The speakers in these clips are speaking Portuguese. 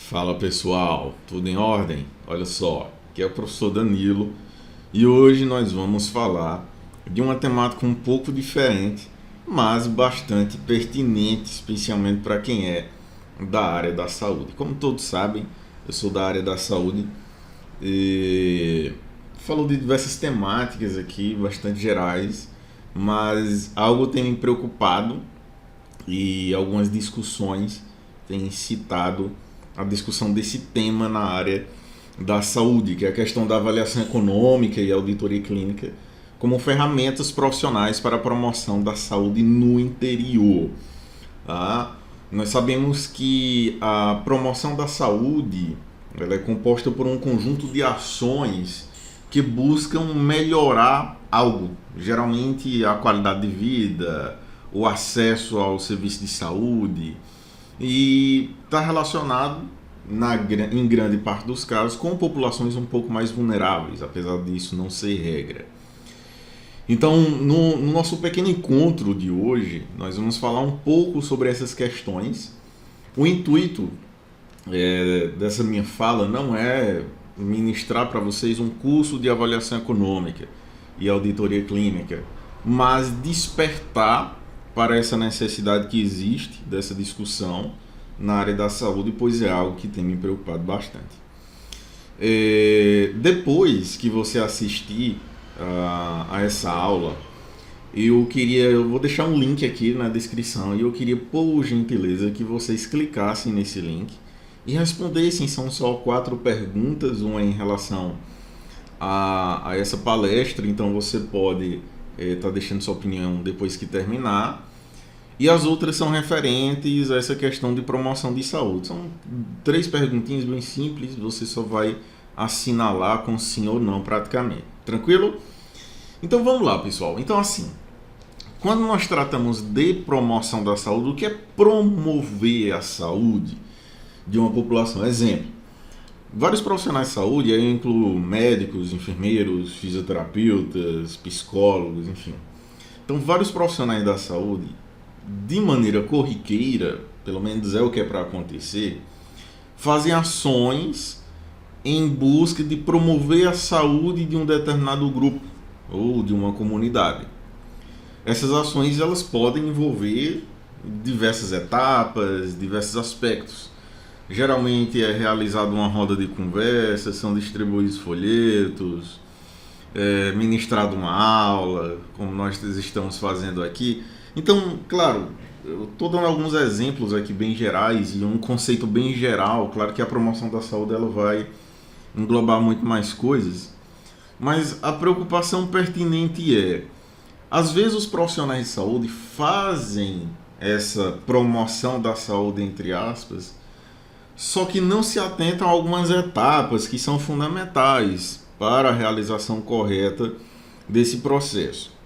Fala pessoal, tudo em ordem? Olha só, aqui é o professor Danilo e hoje nós vamos falar de uma temática um pouco diferente, mas bastante pertinente, especialmente para quem é da área da saúde. Como todos sabem, eu sou da área da saúde e falo de diversas temáticas aqui, bastante gerais, mas algo tem me preocupado e algumas discussões têm citado a discussão desse tema na área da saúde, que é a questão da avaliação econômica e auditoria clínica como ferramentas profissionais para a promoção da saúde no interior. Tá? Nós sabemos que a promoção da saúde ela é composta por um conjunto de ações que buscam melhorar algo, geralmente a qualidade de vida, o acesso ao serviço de saúde, e está relacionado, em grande parte dos casos, com populações um pouco mais vulneráveis, apesar disso não ser regra. Então, no nosso pequeno encontro de hoje, nós vamos falar um pouco sobre essas questões. O intuito dessa minha fala não é ministrar para vocês um curso de avaliação econômica e auditoria clínica, mas despertar para essa necessidade que existe dessa discussão na área da saúde, pois é algo que tem me preocupado bastante. Depois que você assistir a essa aula, eu vou deixar um link aqui na descrição e eu queria, por gentileza, que vocês clicassem nesse link e respondessem. São só 4 perguntas, uma em relação a essa palestra, então você pode estar deixando sua opinião depois que terminar. E as outras são referentes a essa questão de promoção de saúde. São 3 perguntinhas bem simples, você só vai assinalar com sim ou não praticamente. Tranquilo? Então vamos lá, pessoal. Então assim, quando nós tratamos de promoção da saúde, o que é promover a saúde de uma população? Exemplo, vários profissionais de saúde, eu incluo médicos, enfermeiros, fisioterapeutas, psicólogos, enfim. Então vários profissionais da saúde, de maneira corriqueira, pelo menos é o que é para acontecer, fazem ações em busca de promover a saúde de um determinado grupo ou de uma comunidade. Essas ações elas podem envolver diversas etapas, diversos aspectos. Geralmente é realizada uma roda de conversa, são distribuídos folhetos, ministrada uma aula, como nós estamos fazendo aqui. Então, claro, eu estou dando alguns exemplos aqui bem gerais e um conceito bem geral. Claro que a promoção da saúde ela vai englobar muito mais coisas, mas a preocupação pertinente às vezes os profissionais de saúde fazem essa promoção da saúde, entre aspas, só que não se atentam a algumas etapas que são fundamentais para a realização correta desse processo.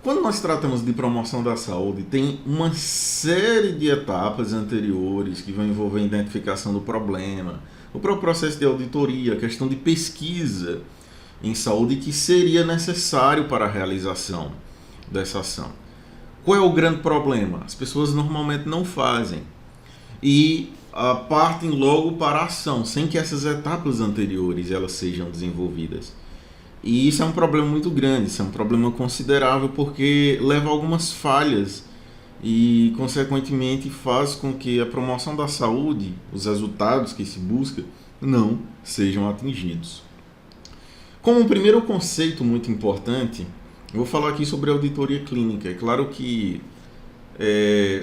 Quando nós tratamos de promoção da saúde, tem uma série de etapas anteriores que vão envolver a identificação do problema, o próprio processo de auditoria, a questão de pesquisa em saúde que seria necessário para a realização dessa ação. Qual é o grande problema? As pessoas normalmente não fazem e partem logo para a ação, sem que essas etapas anteriores elas sejam desenvolvidas. E isso é um problema muito grande, isso é um problema considerável porque leva a algumas falhas e, consequentemente, faz com que a promoção da saúde, os resultados que se busca, não sejam atingidos. Como um primeiro conceito muito importante, eu vou falar aqui sobre a auditoria clínica. É claro que,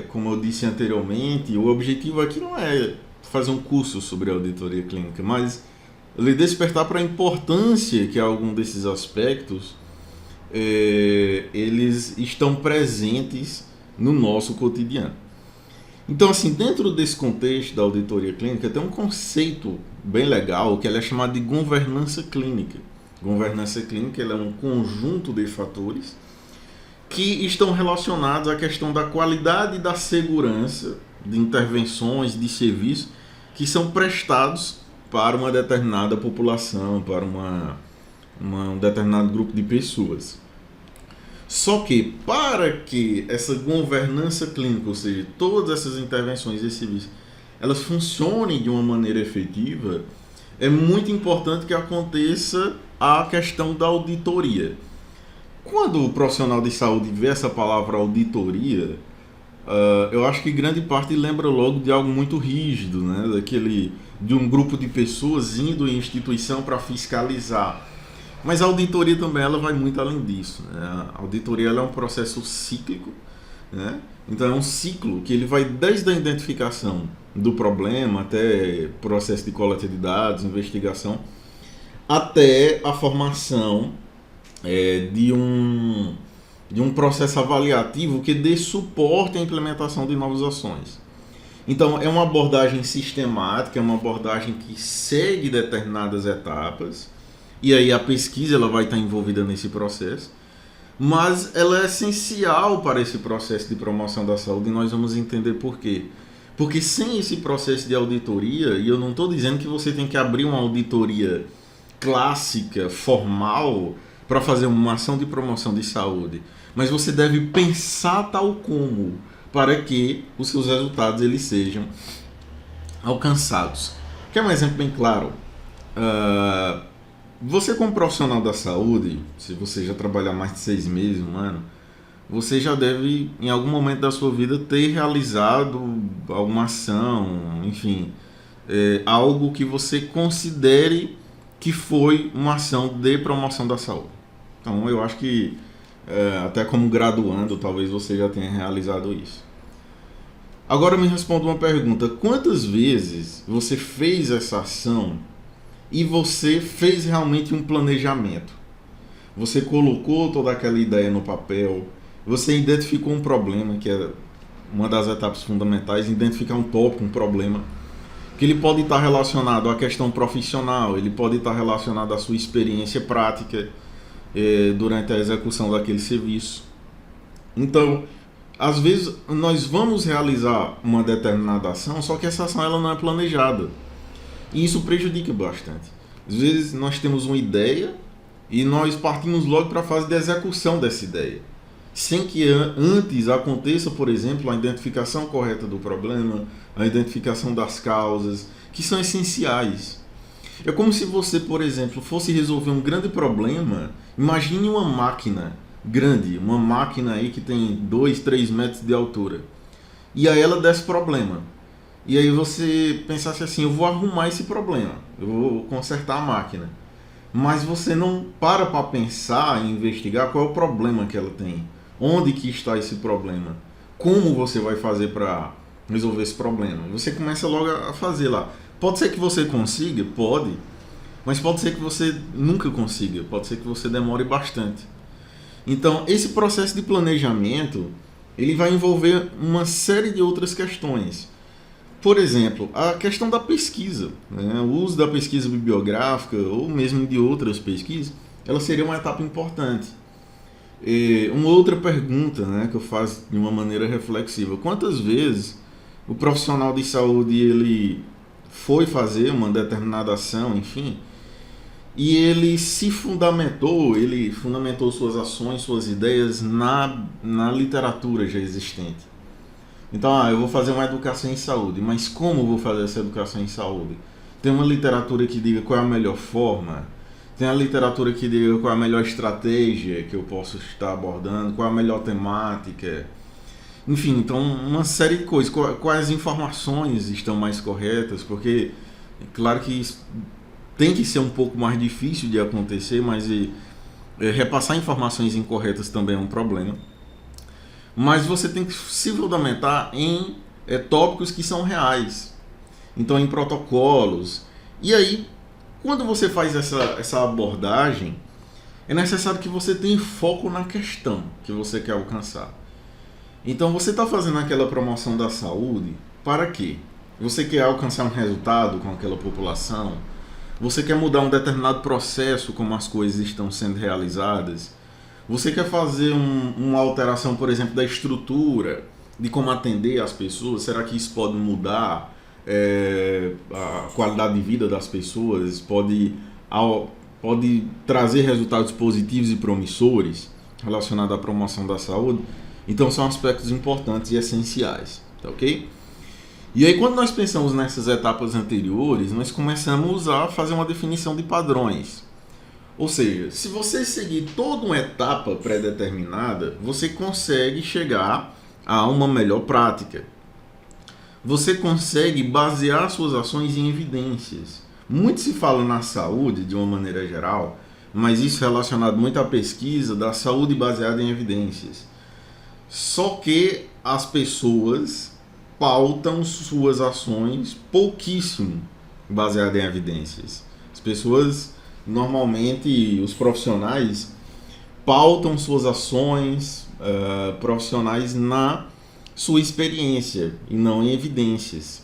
como eu disse anteriormente, o objetivo aqui não é fazer um curso sobre a auditoria clínica, mas lhe despertar para a importância que algum desses aspectos eles estão presentes no nosso cotidiano. Então, assim, dentro desse contexto da auditoria clínica, tem um conceito bem legal que é chamado de governança clínica. Governança clínica ela é um conjunto de fatores que estão relacionados à questão da qualidade e da segurança de intervenções, de serviços que são prestados para uma determinada população, para um determinado grupo de pessoas. Só que para que essa governança clínica, ou seja, todas essas intervenções e serviços, elas funcionem de uma maneira efetiva, é muito importante que aconteça a questão da auditoria. Quando o profissional de saúde vê essa palavra auditoria, eu acho que grande parte lembra logo de algo muito rígido, né? De um grupo de pessoas indo em instituição para fiscalizar. Mas a auditoria também ela vai muito além disso, né? A auditoria ela é um processo cíclico, né? Então é um ciclo que ele vai desde a identificação do problema até processo de coleta de dados, investigação, até a formação de um processo avaliativo que dê suporte à implementação de novas ações. Então, é uma abordagem sistemática, é uma abordagem que segue determinadas etapas, e aí a pesquisa ela vai estar envolvida nesse processo, mas ela é essencial para esse processo de promoção da saúde, e nós vamos entender por quê. Porque sem esse processo de auditoria, e eu não estou dizendo que você tem que abrir uma auditoria clássica, formal, para fazer uma ação de promoção de saúde, mas você deve pensar tal como para que os seus resultados eles sejam alcançados. Quer um exemplo bem claro? Você como profissional da saúde, se você já trabalhar mais de 6 meses, um ano, você já deve, em algum momento da sua vida, ter realizado alguma ação, enfim, algo que você considere que foi uma ação de promoção da saúde. Então, eu acho que, até como graduando, talvez você já tenha realizado isso. Agora me responda uma pergunta. Quantas vezes você fez essa ação e você fez realmente um planejamento? Você colocou toda aquela ideia no papel, você identificou um problema, que é uma das etapas fundamentais, identificar um tópico, um problema, que ele pode estar relacionado à questão profissional, ele pode estar relacionado à sua experiência prática durante a execução daquele serviço. Então, às vezes nós vamos realizar uma determinada ação, só que essa ação ela não é planejada. E isso prejudica bastante. Às vezes nós temos uma ideia e nós partimos logo para a fase de execução dessa ideia, sem que antes aconteça, por exemplo, a identificação correta do problema, a identificação das causas, que são essenciais. É como se você, por exemplo, fosse resolver um grande problema. Imagine uma máquina grande, uma máquina aí que tem 2, 3 metros de altura. E aí ela desse problema. E aí você pensasse assim, eu vou arrumar esse problema, eu vou consertar a máquina. Mas você não para pensar e investigar qual é o problema que ela tem. Onde que está esse problema? Como você vai fazer para resolver esse problema? Você começa logo a fazer lá. Pode ser que você consiga? Pode. Mas pode ser que você nunca consiga. Pode ser que você demore bastante. Então, esse processo de planejamento, ele vai envolver uma série de outras questões. Por exemplo, a questão da pesquisa, né? O uso da pesquisa bibliográfica ou mesmo de outras pesquisas, ela seria uma etapa importante. Uma outra pergunta, né, que eu faço de uma maneira reflexiva: quantas vezes o profissional de saúde ele foi fazer uma determinada ação, enfim, e ele fundamentou suas ações, suas ideias na literatura já existente. Então, eu vou fazer uma educação em saúde, mas como eu vou fazer essa educação em saúde? Tem uma literatura que diga qual é a melhor forma, tem a literatura que diga qual é a melhor estratégia que eu posso estar abordando, qual é a melhor temática. Enfim, então uma série de coisas. Quais informações estão mais corretas, porque é claro que isso tem que ser um pouco mais difícil de acontecer, mas repassar informações incorretas também é um problema. Mas você tem que se fundamentar em tópicos que são reais, então em protocolos. E aí, quando você faz essa abordagem, é necessário que você tenha foco na questão que você quer alcançar. Então você está fazendo aquela promoção da saúde para quê? Você quer alcançar um resultado com aquela população? Você quer mudar um determinado processo, como as coisas estão sendo realizadas? Você quer fazer uma alteração, por exemplo, da estrutura, de como atender as pessoas? Será que isso pode mudar a qualidade de vida das pessoas? Pode trazer resultados positivos e promissores relacionados à promoção da saúde? Então são aspectos importantes e essenciais, tá ok? E aí, quando nós pensamos nessas etapas anteriores, nós começamos a fazer uma definição de padrões. Ou seja, se você seguir toda uma etapa pré-determinada, você consegue chegar a uma melhor prática. Você consegue basear suas ações em evidências. Muito se fala na saúde, de uma maneira geral, mas isso é relacionado muito à pesquisa da saúde baseada em evidências. Só que as pessoas pautam suas ações pouquíssimo baseadas em evidências. As pessoas, normalmente, os profissionais, pautam suas ações profissionais na sua experiência e não em evidências.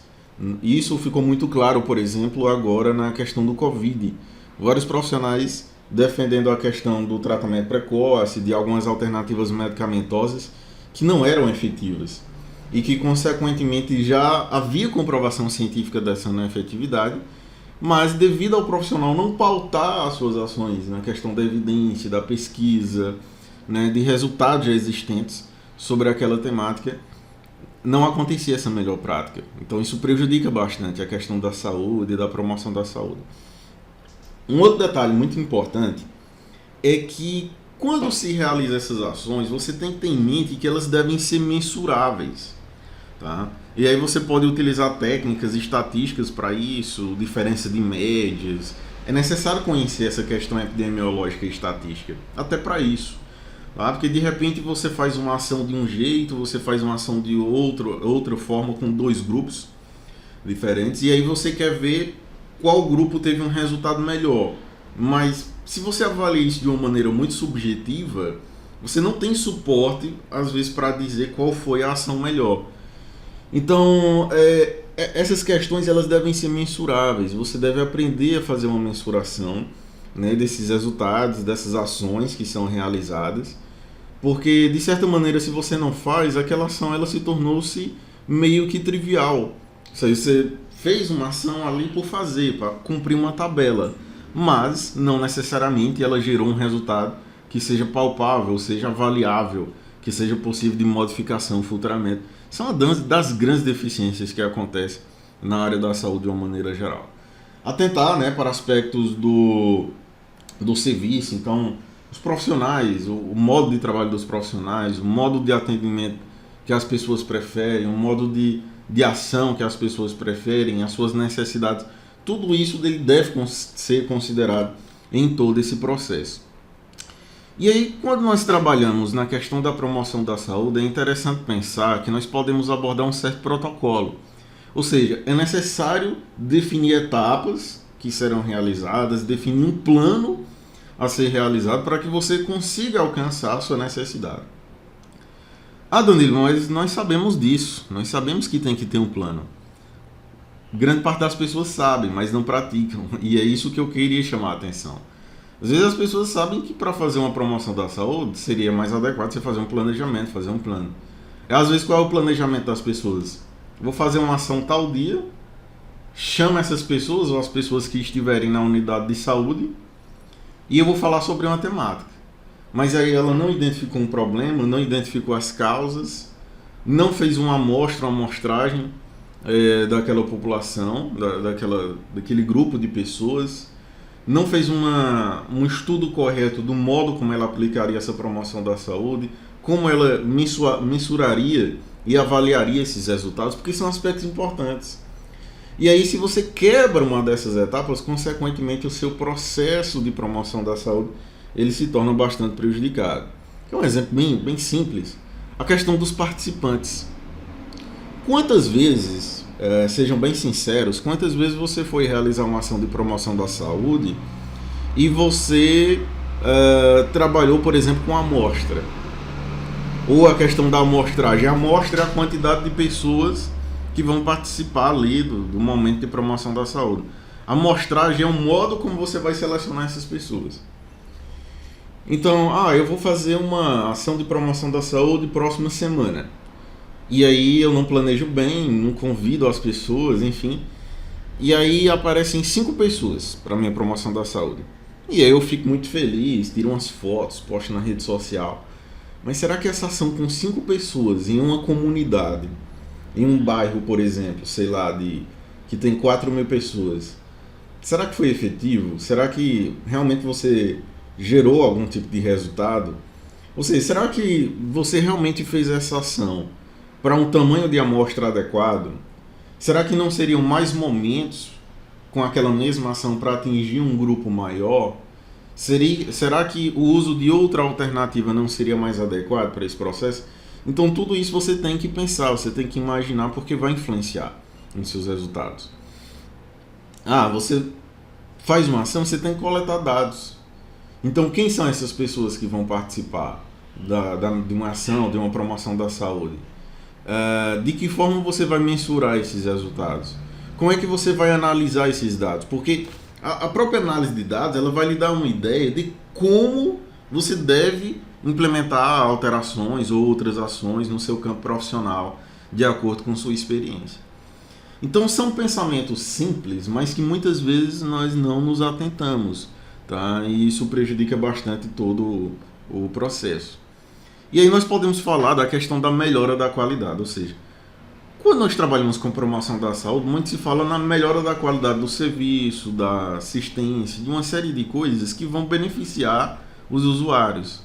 Isso ficou muito claro, por exemplo, agora na questão do Covid. Vários profissionais defendendo a questão do tratamento precoce, de algumas alternativas medicamentosas que não eram efetivas e que, consequentemente, já havia comprovação científica dessa não efetividade, mas devido ao profissional não pautar as suas ações na questão da evidência, da pesquisa, né, de resultados já existentes sobre aquela temática, não acontecia essa melhor prática. Então isso prejudica bastante a questão da saúde e da promoção da saúde. Um outro detalhe muito importante é que quando se realiza essas ações, você tem que ter em mente que elas devem ser mensuráveis. Tá? E aí você pode utilizar técnicas estatísticas para isso, diferença de médias. É necessário conhecer essa questão epidemiológica e estatística, até para isso. Tá? Porque de repente você faz uma ação de um jeito, você faz uma ação de outra forma com dois grupos diferentes, e aí você quer ver qual grupo teve um resultado melhor. Mas se você avalia isso de uma maneira muito subjetiva, você não tem suporte, às vezes, para dizer qual foi a ação melhor. Então, essas questões elas devem ser mensuráveis. Você deve aprender a fazer uma mensuração, né, desses resultados, dessas ações que são realizadas, porque de certa maneira, se você não faz, aquela ação ela se tornou-se meio que trivial. Ou seja, você fez uma ação ali por fazer, para cumprir uma tabela, mas não necessariamente ela gerou um resultado que seja palpável, seja avaliável, que seja possível de modificação futuramente. São uma das grandes deficiências que acontecem na área da saúde de uma maneira geral. Atentar, né, para aspectos do serviço, então os profissionais, o modo de trabalho dos profissionais, o modo de atendimento que as pessoas preferem, o modo de ação que as pessoas preferem, as suas necessidades, tudo isso deve ser considerado em todo esse processo. E aí, quando nós trabalhamos na questão da promoção da saúde, é interessante pensar que nós podemos abordar um certo protocolo. Ou seja, é necessário definir etapas que serão realizadas, definir um plano a ser realizado para que você consiga alcançar a sua necessidade. Ah, Danilo, mas nós sabemos disso, nós sabemos que tem que ter um plano. Grande parte das pessoas sabem, mas não praticam, e é isso que eu queria chamar a atenção. Às vezes as pessoas sabem que para fazer uma promoção da saúde seria mais adequado você fazer um planejamento, fazer um plano. Às vezes qual é o planejamento das pessoas? Vou fazer uma ação tal dia, chama essas pessoas ou as pessoas que estiverem na unidade de saúde e eu vou falar sobre uma temática. Mas aí ela não identificou um problema, não identificou as causas, não fez uma amostragem daquela população, daquele grupo de pessoas, não fez um estudo correto do modo como ela aplicaria essa promoção da saúde, como ela mensuraria e avaliaria esses resultados, porque são aspectos importantes. E aí, se você quebra uma dessas etapas, consequentemente o seu processo de promoção da saúde ele se torna bastante prejudicado. É um exemplo bem simples, a questão dos participantes. Quantas vezes, sejam bem sinceros, quantas vezes você foi realizar uma ação de promoção da saúde e você trabalhou, por exemplo, com amostra? Ou a questão da amostragem. A amostra é a quantidade de pessoas que vão participar ali do momento de promoção da saúde. A amostragem é um modo como você vai selecionar essas pessoas. Então, eu vou fazer uma ação de promoção da saúde próxima semana. E aí eu não planejo bem, não convido as pessoas, enfim. E aí aparecem 5 pessoas para a minha promoção da saúde. E aí eu fico muito feliz, tiro umas fotos, posto na rede social. Mas será que essa ação com 5 pessoas em uma comunidade em um bairro, por exemplo, sei lá, que tem 4.000 pessoas, será que foi efetivo? Será que realmente você gerou algum tipo de resultado? Ou seja, será que você realmente fez essa ação para um tamanho de amostra adequado? Será que não seriam mais momentos com aquela mesma ação para atingir um grupo maior? Será que o uso de outra alternativa não seria mais adequado para esse processo? Então tudo isso você tem que pensar, você tem que imaginar, porque vai influenciar nos seus resultados. Você faz uma ação, você tem que coletar dados. Então quem são essas pessoas que vão participar de uma ação, de uma promoção da saúde? De que forma você vai mensurar esses resultados? Como é que você vai analisar esses dados? Porque a própria análise de dados, ela vai lhe dar uma ideia de como você deve implementar alterações ou outras ações no seu campo profissional, de acordo com sua experiência. Então são pensamentos simples, mas que muitas vezes nós não nos atentamos, tá? E isso prejudica bastante todo o processo. E aí nós podemos falar da questão da melhora da qualidade, ou seja, quando nós trabalhamos com promoção da saúde, muito se fala na melhora da qualidade do serviço, da assistência, de uma série de coisas que vão beneficiar os usuários.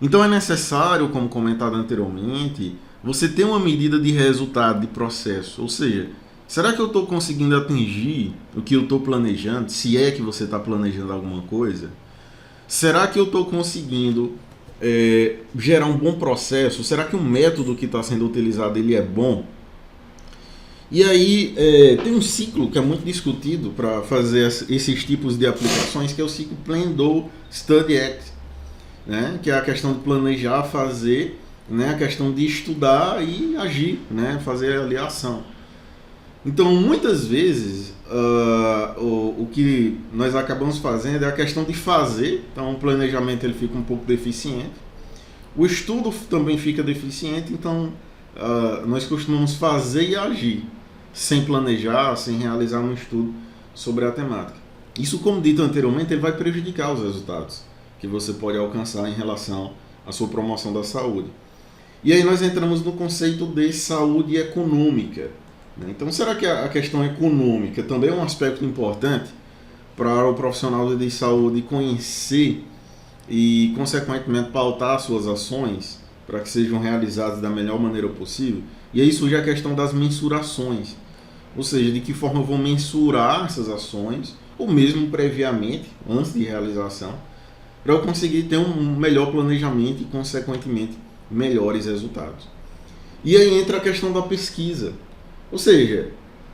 Então é necessário, como comentado anteriormente, você ter uma medida de resultado de processo, ou seja, será que eu estou conseguindo atingir o que eu estou planejando, se é que você está planejando alguma coisa? Será que eu estou conseguindo gerar um bom processo? Será que o método que está sendo utilizado ele é bom? E aí tem um ciclo que é muito discutido para fazer esses tipos de aplicações, que é o ciclo Plan, Do, Study, Act, né? Que é a questão de planejar, fazer, né? A questão de estudar e agir, né? Fazer ali a ação. Então muitas vezes o que nós acabamos fazendo é a questão de fazer. Então o planejamento ele fica um pouco deficiente, o estudo também fica deficiente. Então nós costumamos fazer e agir sem planejar, sem realizar um estudo sobre a temática. Isso, como dito anteriormente, ele vai prejudicar os resultados que você pode alcançar em relação à sua promoção da saúde. E aí nós entramos no conceito de saúde econômica. Então, será que a questão econômica também é um aspecto importante para o profissional de saúde conhecer e, consequentemente, pautar suas ações para que sejam realizadas da melhor maneira possível? E aí surge a questão das mensurações, ou seja, de que forma eu vou mensurar essas ações, ou mesmo previamente, antes de realização, para eu conseguir ter um melhor planejamento e, consequentemente, melhores resultados. E aí entra a questão da pesquisa. Ou seja,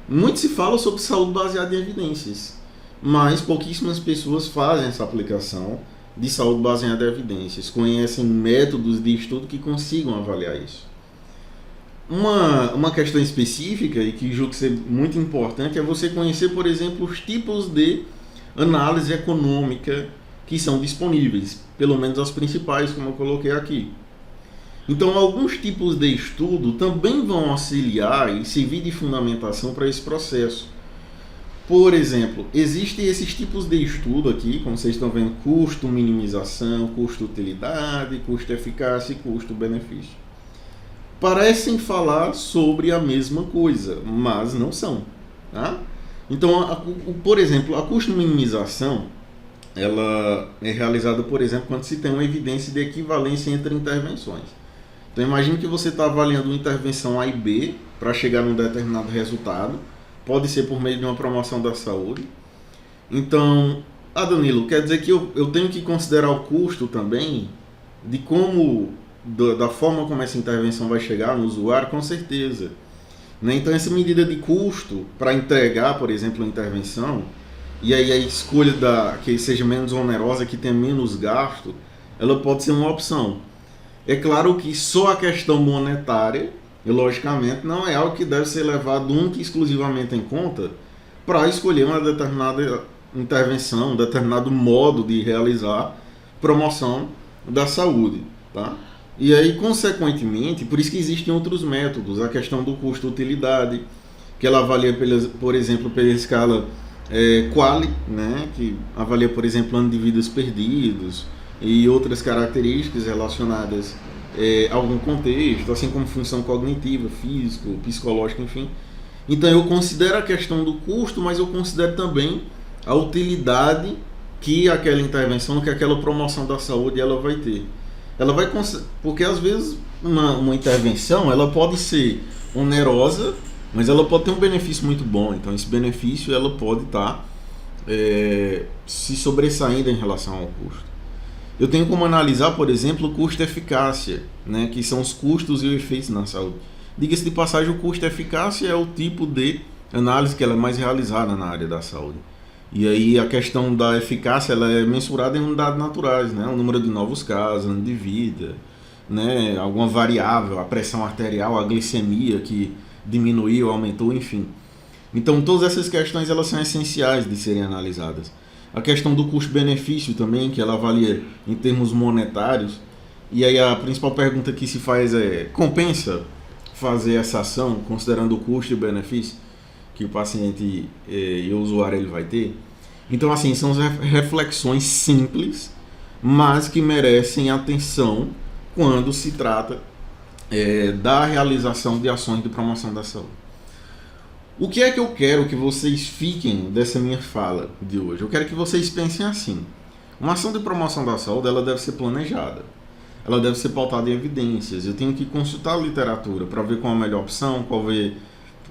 muito se fala sobre saúde baseada em evidências, mas pouquíssimas pessoas fazem essa aplicação de saúde baseada em evidências, conhecem métodos de estudo que consigam avaliar isso. Uma questão específica e que julgo ser muito importante é você conhecer, por exemplo, os tipos de análise econômica que são disponíveis, pelo menos as principais, como eu coloquei aqui. Então, alguns tipos de estudo também vão auxiliar e servir de fundamentação para esse processo. Por exemplo, existem esses tipos de estudo aqui, como vocês estão vendo, custo-minimização, custo-utilidade, custo-eficácia e custo-benefício. Parecem falar sobre a mesma coisa, mas não são. Tá? Então, por exemplo, a custo-minimização ela é realizada, por exemplo, quando se tem uma evidência de equivalência entre intervenções. Então imagine que você está avaliando uma intervenção A e B para chegar num determinado resultado. Pode ser por meio de uma promoção da saúde. Então, Danilo, quer dizer que eu tenho que considerar o custo também de como, da forma como essa intervenção vai chegar no usuário? Com certeza. Né? Então essa medida de custo para entregar, por exemplo, a intervenção, e aí a escolha que seja menos onerosa, que tenha menos gasto, ela pode ser uma opção. É claro que só a questão monetária, e logicamente, não é algo que deve ser levado única e exclusivamente em conta para escolher uma determinada intervenção, um determinado modo de realizar promoção da saúde. Tá? E aí, consequentemente, por isso que existem outros métodos, a questão do custo-utilidade, que ela avalia, por exemplo, pela escala Quali, né, que avalia, por exemplo, ano de vidas perdidos, e outras características relacionadas a algum contexto, assim como função cognitiva, físico, psicológica, enfim. Então eu considero a questão do custo, mas eu considero também a utilidade que aquela intervenção, que aquela promoção da saúde ela vai ter. Ela vai, porque às vezes uma intervenção ela pode ser onerosa, mas ela pode ter um benefício muito bom. Então esse benefício ela pode estar se sobressaindo em relação ao custo. Eu tenho como analisar, por exemplo, o custo-eficácia, né, que são os custos e os efeitos na saúde. Diga-se de passagem, o custo-eficácia é o tipo de análise que ela é mais realizada na área da saúde. E aí a questão da eficácia ela é mensurada em unidades naturais, né, o número de novos casos, ano de vida, né, alguma variável, a pressão arterial, a glicemia que diminuiu, aumentou, enfim. Então todas essas questões elas são essenciais de serem analisadas. A questão do custo-benefício também, que ela avalia em termos monetários. E aí a principal pergunta que se faz é: compensa fazer essa ação, considerando o custo e o benefício que o paciente e o usuário ele vai ter? Então, assim, são reflexões simples, mas que merecem atenção quando se trata da realização de ações de promoção da saúde. O que é que eu quero que vocês fiquem dessa minha fala de hoje? Eu quero que vocês pensem assim: uma ação de promoção da saúde ela deve ser planejada, ela deve ser pautada em evidências. Eu tenho que consultar a literatura para ver qual é a melhor opção,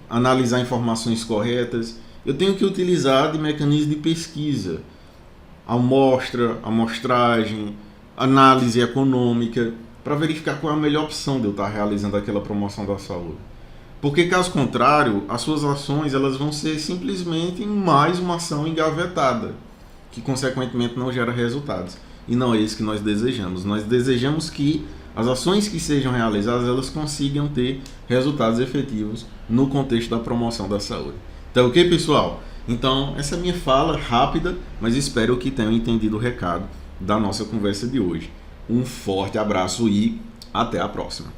analisar informações corretas. Eu tenho que utilizar de mecanismos de pesquisa, amostra, amostragem, análise econômica, para verificar qual é a melhor opção de eu estar realizando aquela promoção da saúde. Porque, caso contrário, as suas ações elas vão ser simplesmente mais uma ação engavetada, que consequentemente não gera resultados. E não é isso que nós desejamos. Nós desejamos que as ações que sejam realizadas elas consigam ter resultados efetivos no contexto da promoção da saúde. Então, ok, pessoal? Então, essa é a minha fala rápida, mas espero que tenham entendido o recado da nossa conversa de hoje. Um forte abraço e até a próxima.